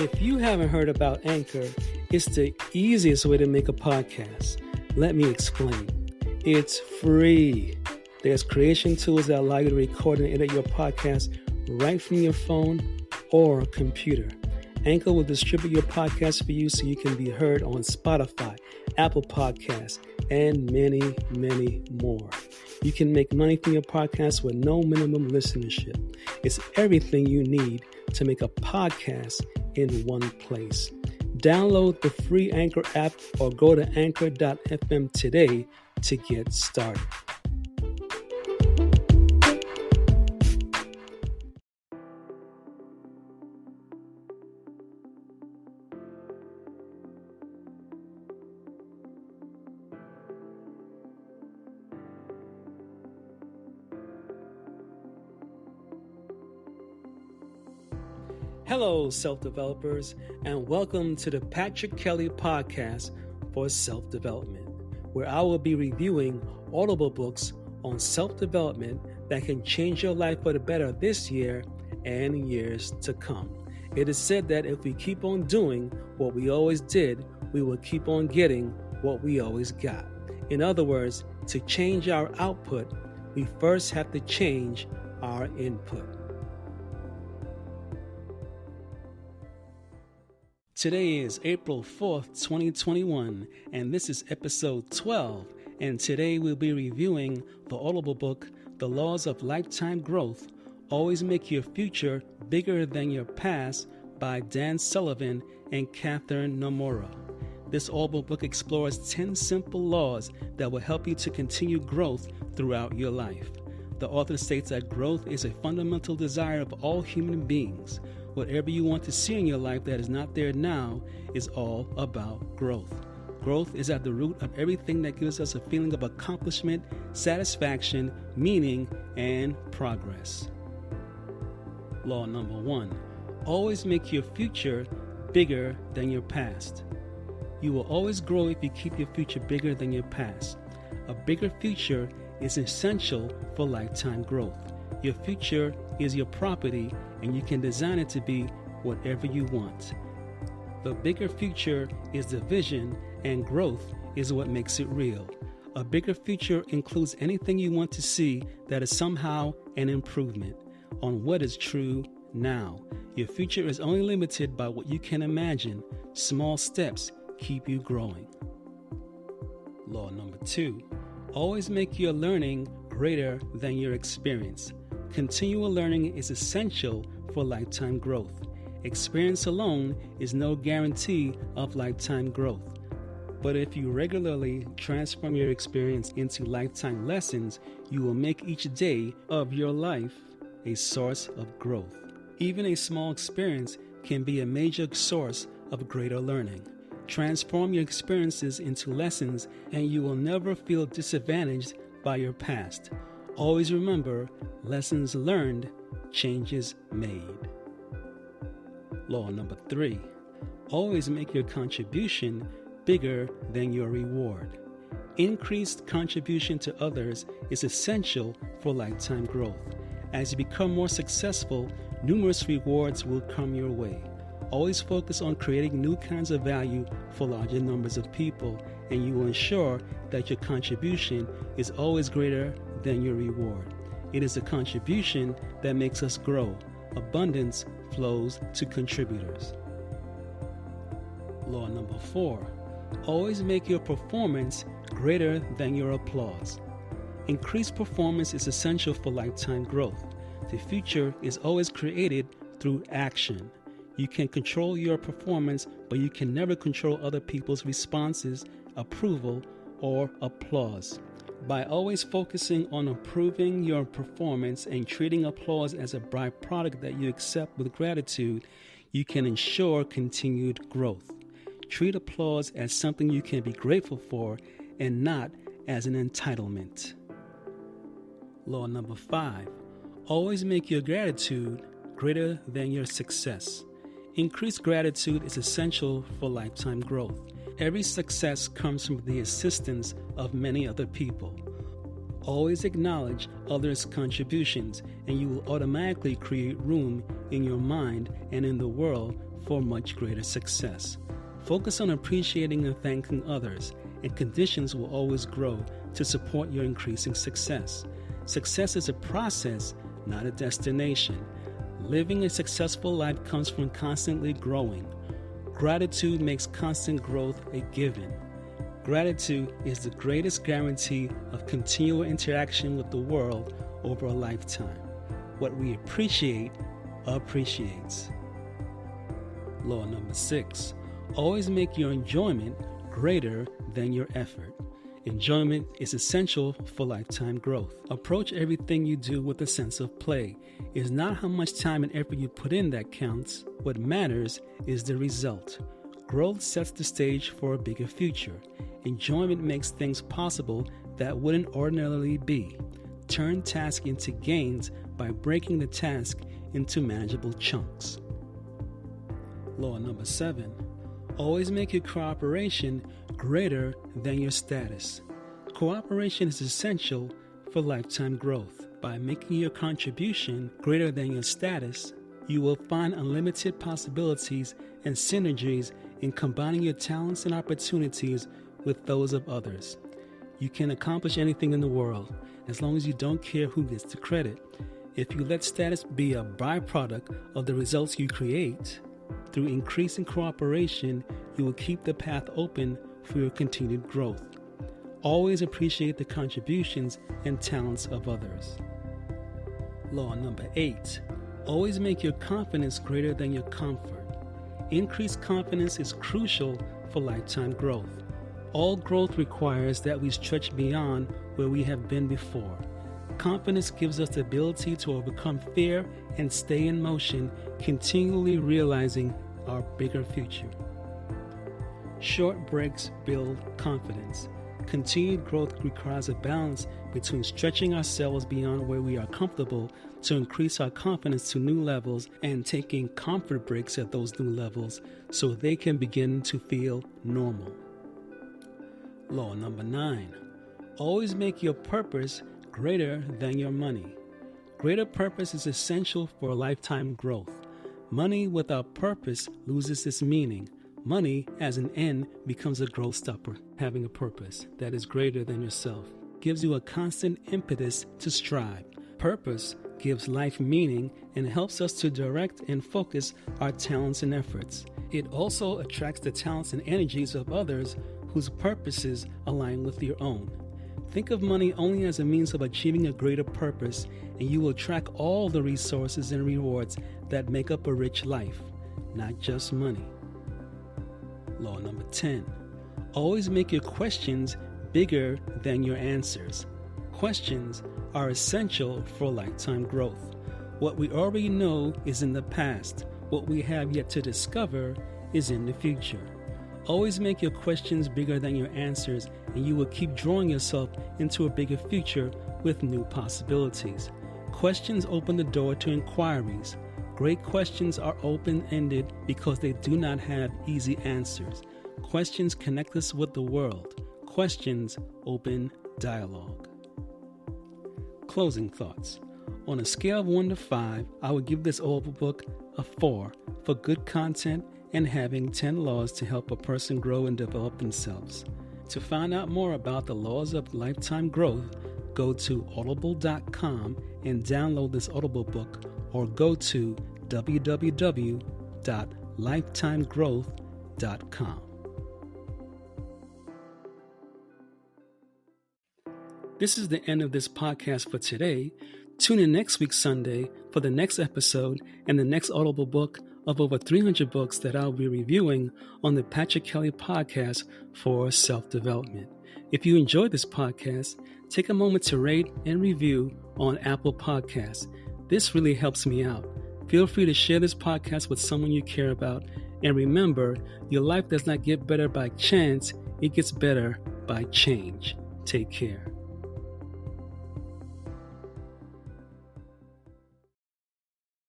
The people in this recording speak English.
If you haven't heard about Anchor, it's the easiest way to make a podcast. Let me explain. It's free. There's creation tools that allow you to record and edit your podcast right from your phone or computer. Anchor will distribute your podcast for you so you can be heard on Spotify, Apple Podcasts, and many, many more. You can make money from your podcast with no minimum listenership. It's everything you need to make a podcast in one place. Download the free Anchor app or go to anchor.fm today to get started. Hello, self-developers, and welcome to the Patrick Kelly Podcast for Self-Development, where I will be reviewing Audible books on self-development that can change your life for the better this year and years to come. It is said that if we keep on doing what we always did, we will keep on getting what we always got. In other words, to change our output, we first have to change our input. Today is April 4th, 2021, and this is episode 12, and today we'll be reviewing the Audible book, The Laws of Lifetime Growth, Always Make Your Future Bigger Than Your Past by Dan Sullivan and Catherine Nomura. This Audible book explores 10 simple laws that will help you to continue growth throughout your life. The author states that growth is a fundamental desire of all human beings. Whatever you want to see in your life that is not there now is all about growth. Growth is at the root of everything that gives us a feeling of accomplishment, satisfaction, meaning, and progress. Law number 1. Always make your future bigger than your past. You will always grow if you keep your future bigger than your past. A bigger future is essential for lifetime growth. Your future is your property, and you can design it to be whatever you want. The bigger future is the vision, and growth is what makes it real. A bigger future includes anything you want to see that is somehow an improvement on what is true now. Your future is only limited by what you can imagine. Small steps keep you growing. Law number 2. Always make your learning greater than your experience. Continual learning is essential for lifetime growth. Experience alone is no guarantee of lifetime growth. But if you regularly transform your experience into lifetime lessons, you will make each day of your life a source of growth. Even a small experience can be a major source of greater learning. Transform your experiences into lessons, and you will never feel disadvantaged by your past. Always remember, lessons learned, changes made. Law number 3. Always make your contribution bigger than your reward. Increased contribution to others is essential for lifetime growth. As you become more successful, numerous rewards will come your way. Always focus on creating new kinds of value for larger numbers of people, and you will ensure that your contribution is always greater than your reward. It is the contribution that makes us grow. Abundance flows to contributors. Law number 4. Always make your performance greater than your applause. Increased performance is essential for lifetime growth. The future is always created through action. You can control your performance, but you can never control other people's responses, approval, or applause. By always focusing on improving your performance and treating applause as a byproduct that you accept with gratitude, you can ensure continued growth. Treat applause as something you can be grateful for and not as an entitlement. Law number 5. Always make your gratitude greater than your success. Increased gratitude is essential for lifetime growth. Every success comes from the assistance of many other people. Always acknowledge others' contributions, and you will automatically create room in your mind and in the world for much greater success. Focus on appreciating and thanking others, and conditions will always grow to support your increasing success. Success is a process, not a destination. Living a successful life comes from constantly growing. Gratitude makes constant growth a given. Gratitude is the greatest guarantee of continual interaction with the world over a lifetime. What we appreciate appreciates. Law number 6. Always make your enjoyment greater than your effort. Enjoyment is essential for lifetime growth. Approach everything you do with a sense of play. It is not how much time and effort you put in that counts. What matters is the result. Growth sets the stage for a bigger future. Enjoyment makes things possible that wouldn't ordinarily be. Turn tasks into gains by breaking the task into manageable chunks. Law number 7. Always make your cooperation greater than your status. Cooperation is essential for lifetime growth. By making your contribution greater than your status, you will find unlimited possibilities and synergies in combining your talents and opportunities with those of others. You can accomplish anything in the world as long as you don't care who gets the credit. If you let status be a byproduct of the results you create, through increasing cooperation, you will keep the path open for your continued growth. Always appreciate the contributions and talents of others. Law number 8. Always make your confidence greater than your comfort. Increased confidence is crucial for lifetime growth. All growth requires that we stretch beyond where we have been before. Confidence gives us the ability to overcome fear and stay in motion, continually realizing our bigger future. Short breaks build confidence. Continued growth requires a balance between stretching ourselves beyond where we are comfortable to increase our confidence to new levels and taking comfort breaks at those new levels so they can begin to feel normal. Law number 9. Always make your purpose greater than your money. Greater purpose is essential for lifetime growth. Money without purpose loses its meaning. Money as an end becomes a growth stopper. Having a purpose that is greater than yourself gives you a constant impetus to strive. Purpose gives life meaning and helps us to direct and focus our talents and efforts. It also attracts the talents and energies of others whose purposes align with your own. Think of money only as a means of achieving a greater purpose, and you will track all the resources and rewards that make up a rich life, not just money. Law number 10. Always make your questions bigger than your answers. Questions are essential for lifetime growth. What we already know is in the past. What we have yet to discover is in the future. Always make your questions bigger than your answers, and you will keep drawing yourself into a bigger future with new possibilities. Questions open the door to inquiries. Great questions are open-ended because they do not have easy answers. Questions connect us with the world. Questions open dialogue. Closing thoughts. On a scale of 1 to 5, I would give this Audible book a 4 for good content and having 10 laws to help a person grow and develop themselves. To find out more about the laws of lifetime growth, go to audible.com and download this Audible book, or go to www.lifetimegrowth.com. This is the end of this podcast for today. Tune in next week Sunday for the next episode and the next Audible book of over 300 books that I'll be reviewing on the Patrick Kelly podcast for self-development. If you enjoyed this podcast, take a moment to rate and review on Apple Podcasts. This really helps me out. Feel free to share this podcast with someone you care about. And remember, your life does not get better by chance, it gets better by change. Take care.